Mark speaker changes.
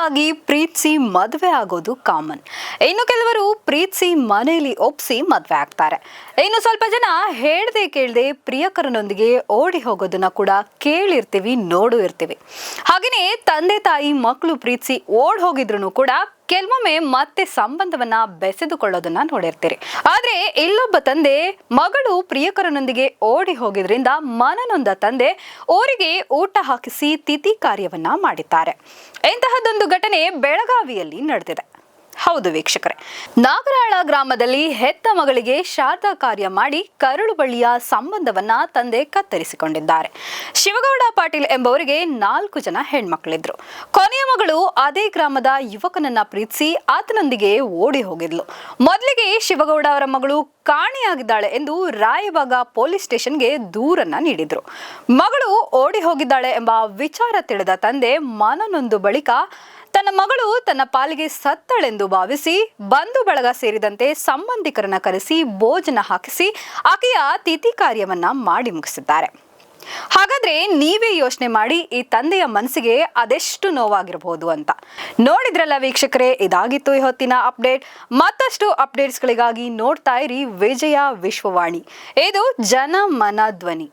Speaker 1: ಪ್ರೇಮಕ್ಕಾಗಿ ಪ್ರೀತಿಸಿ ಮದುವೆ ಆಗೋದು ಕಾಮನ್. ಇನ್ನು ಕೆಲವರು ಪ್ರೀತಿಸಿ ಮನೆಯಲ್ಲಿ ಒಪ್ಸಿ ಮದುವೆ ಆಗ್ತಾರೆ. ಇನ್ನು ಸ್ವಲ್ಪ ಜನ ಹೇಳ್ದೆ ಕೇಳ್ದೆ ಪ್ರಿಯಕರನೊಂದಿಗೆ ಓಡಿ ಹೋಗೋದನ್ನ ಕೂಡ ಕೇಳಿರ್ತೀವಿ, ನೋಡು ಇರ್ತೀವಿ. ಹಾಗೇನೆ ತಂದೆ ತಾಯಿ ಮಕ್ಕಳು ಪ್ರೀತಿಸಿ ಓಡ್ ಹೋಗಿದ್ರು ಕೂಡ ಕೆಲವೊಮ್ಮೆ ಮತ್ತೆ ಸಂಬಂಧವನ್ನ ಬೆಸೆದುಕೊಳ್ಳೋದನ್ನ ನೋಡಿರ್ತೀರಿ. ಆದ್ರೆ ಇಲ್ಲೊಬ್ಬ ತಂದೆ ಮಗಳು ಪ್ರಿಯಕರನೊಂದಿಗೆ ಓಡಿ ಹೋಗಿದ್ರಿಂದ ಮನನೊಂದ ತಂದೆ ಊರಿಗೆ ಊಟ ಹಾಕಿಸಿ ತಿಥಿ ಕಾರ್ಯವನ್ನ ಮಾಡಿದ್ದಾರೆ. ಇಂತಹದೊಂದು ಘಟನೆ ಬೆಳಗಾವಿಯಲ್ಲಿ ನಡೆದಿದೆ. ಹೌದು ವೀಕ್ಷಕರೇ, ನಾಗರಾಳ ಗ್ರಾಮದಲ್ಲಿ ಹೆತ್ತ ಮಗಳಿಗೆ ಶ್ರಾದ್ದ ಕಾರ್ಯ ಮಾಡಿ ಕರುಳು ಬಳ್ಳಿಯ ಸಂಬಂಧವನ್ನ ತಂದೆ ಕತ್ತರಿಸಿಕೊಂಡಿದ್ದಾರೆ. ಶಿವಗೌಡ ಪಾಟೀಲ್ ಎಂಬವರಿಗೆ 4 ಜನ ಹೆಣ್ಮಕ್ಳಿದ್ರು. ಕೊನೆಯ ಮಗಳು ಅದೇ ಗ್ರಾಮದ ಯುವಕನನ್ನ ಪ್ರೀತಿಸಿ ಆತನೊಂದಿಗೆ ಓಡಿ ಹೋಗಿದ್ಲು. ಮೊದಲಿಗೆ ಶಿವಗೌಡ ಅವರ ಮಗಳು ಕಾಣೆಯಾಗಿದ್ದಾಳೆ ಎಂದು ರಾಯಬಾಗ ಪೊಲೀಸ್ ಸ್ಟೇಷನ್ಗೆ ದೂರನ್ನ ನೀಡಿದ್ರು. ಮಗಳು ಓಡಿ ಹೋಗಿದ್ದಾಳೆ ಎಂಬ ವಿಚಾರ ತಿಳಿದ ತಂದೆ ಮನನೊಂದು ಬಳಿಕ ತನ್ನ ಮಗಳು ತನ್ನ ಪಾಲಿಗೆ ಸತ್ತಳೆಂದು ಭಾವಿಸಿ ಬಂಧು ಬಳಗ ಸೇರಿದಂತೆ ಸಂಬಂಧಿಕರನ್ನ ಕರೆಸಿ ಭೋಜನ ಹಾಕಿಸಿ ಆಕೆಯ ತಿಥಿ ಕಾರ್ಯವನ್ನ ಮಾಡಿ ಮುಗಿಸಿದ್ದಾರೆ. ಹಾಗಾದ್ರೆ ನೀವೇ ಯೋಚನೆ ಮಾಡಿ ಈ ತಂದೆಯ ಮನಸ್ಸಿಗೆ ಅದೆಷ್ಟು ನೋವಾಗಿರಬಹುದು ಅಂತ. ನೋಡಿದ್ರಲ್ಲ ವೀಕ್ಷಕರೇ, ಇದಾಗಿತ್ತು ಈ ಹೊತ್ತಿನ ಅಪ್ಡೇಟ್. ಮತ್ತಷ್ಟು ಅಪ್ಡೇಟ್ಸ್ಗಳಿಗಾಗಿ ನೋಡ್ತಾ ಇರಿ ವಿಜಯ ವಿಶ್ವವಾಣಿ. ಇದು ಜನಮನ ಧ್ವನಿ.